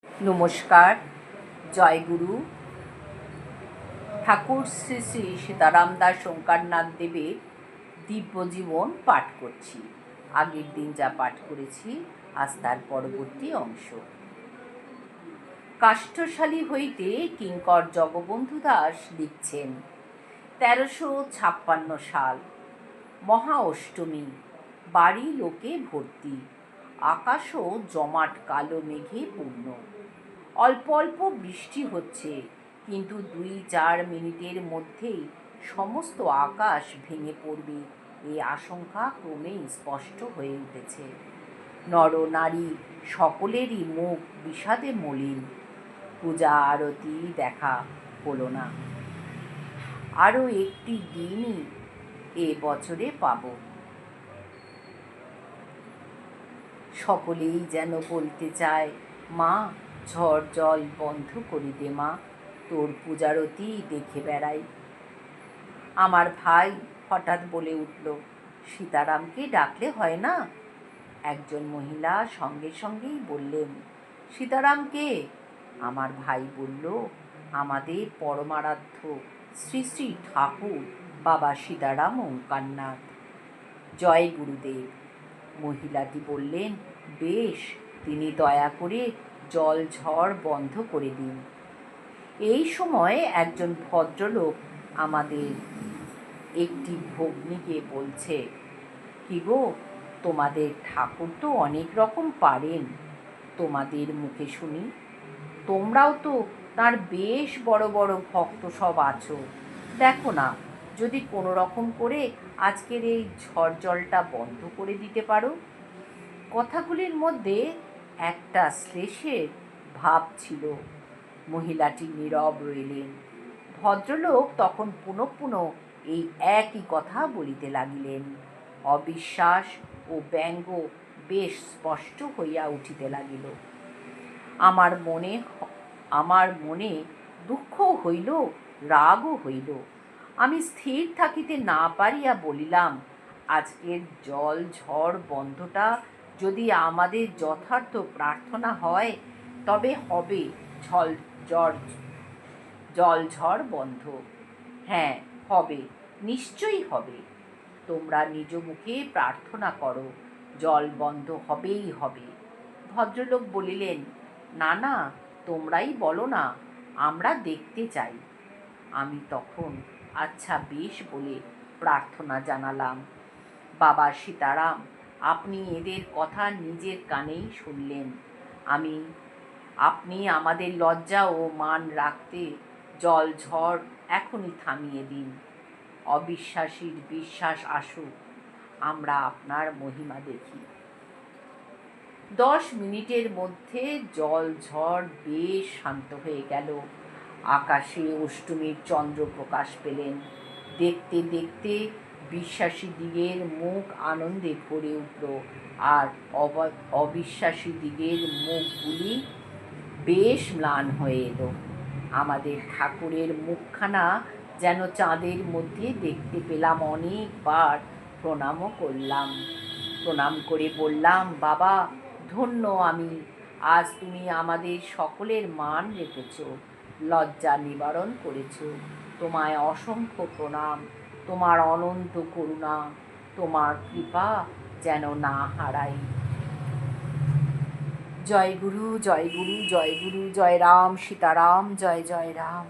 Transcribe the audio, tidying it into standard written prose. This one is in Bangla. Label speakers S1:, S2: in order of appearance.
S1: নমস্কার। জয়গুরু। ঠাকুর শ্রী শ্রী সীতারাম দাস ওঙ্কারনাথ দেবের দিব্যজীবন পাঠ করছি। আগের দিন যা পাঠ করেছি আজ তার পরবর্তী অংশ। কাষ্ঠশালী হইতে কিঙ্কর জগবন্ধু দাস লিখছেন, 1356 সাল, মহা অষ্টমী, বাড়ি লোকে ভর্তি, আকাশও জমাট কালো মেঘে পূর্ণ। অল্প অল্প বৃষ্টি হচ্ছে, কিন্তু 2-4 মিনিটের মধ্যেই সমস্ত আকাশ ভেঙে পড়বে এই আশঙ্কা ক্রমেই স্পষ্ট হয়ে উঠেছে। নর নারী সকলেরই মুখ বিষাদে মলিন। পূজা আরতি দেখা হলো না। আরও একটি দিনই এ বছরে পাব। সকলেই যেন বলতে চায়, মা ঝড় জল বন্ধ করে দে মা, তোর পূজারতি দেখে বেড়াই। আমার ভাই হঠাৎ বলে উঠল, সীতারামকে ডাকলে হয় না? একজন মহিলা সঙ্গে সঙ্গেই বললেন, সীতারামকে? আমার ভাই বলল, আমাদের পরমারাধ্য শ্রী শ্রী ঠাকুর বাবা সীতারাম ওঙ্কারনাথ। জয় গুরুদেব। মহিলাটি বললেন, বেশ, তিনি দয়া করে জল ঝড় বন্ধ করে দিন। এই সময় একজন ভদ্রলোক আমাদের একটি ভগ্নীকে বলছে, কি গো, তোমাদের ঠাকুর তো অনেক রকম পারেন, তোমাদের মুখে শুনি। তোমরাও তো তার বেশ বড় বড় ভক্ত সব আছো, দেখো না যদি কোনো রকম করে আজকের এই ঝড় জলটা বন্ধ করে দিতে পারো। কথাগুলির মধ্যে একটা শ্লেষের ভাব ছিল। মহিলাটি নীরব রইলেন। ভদ্রলোক তখন পুনঃ পুনঃ এই একই কথা বলিতে লাগিলেন। অবিশ্বাস ও ব্যঙ্গ বেশ স্পষ্ট হইয়া উঠিতে লাগিল। আমার মনে দুঃখ হইল, রাগও হইল। আমি স্থির থাকিতে না পারিয়া বলিলাম, আজকের জল ঝড় বন্ধটা যদি আমাদের যথার্থ প্রার্থনা হয়, তবে হবে জল ঝড় বন্ধ। হ্যাঁ, হবে, নিশ্চয়ই হবে। তোমরা নিজ মুখে প্রার্থনা করো, জল বন্ধ হবেই হবে। ভদ্রলোক বলিলেন, না না, তোমরাই বলো না, আমরা দেখতে চাই। আমি তখন আচ্ছা বেশ বলে প্রার্থনা জানালাম, বাবা সীতারাম, আপনি এদের কথা নিজের কানেই শুনলেন। আপনি আমাদের লজ্জা ও মান রাখতে জল ঝড় এখনই থামিয়ে দিন। অবিশ্বাসীর বিশ্বাস আসুক, আমরা আপনার মহিমা দেখি। 10 মিনিটের মধ্যে জল ঝড় বেশ শান্ত হয়ে গেল। আকাশে অষ্টমীর চন্দ্র প্রকাশ পেলেন। দেখতে দেখতে বিশ্বাসীদিগের মুখ আনন্দে ভরে উঠল, আর অবিশ্বাসীদিগের মুখগুলি বেশ ম্লান হয়ে এলো। আমাদের ঠাকুরের মুখখানা যেন চাঁদের মধ্যে দেখতে পেলাম অনেকবার। প্রণামও করলাম। প্রণাম করে বললাম, বাবা ধন্য আমি, আজ তুমি আমাদের সকলের মান রেখেছ, লজ্জা নিবারণ করেছ। তোমায় অসংখ্য প্রণাম। তোমার অনন্ত করুণা, তোমার কৃপা যেন না হারাই। জয় গুরু, জয় গুরু, জয় গুরু, জয় রাম সীতারাম, জয় জয় রাম।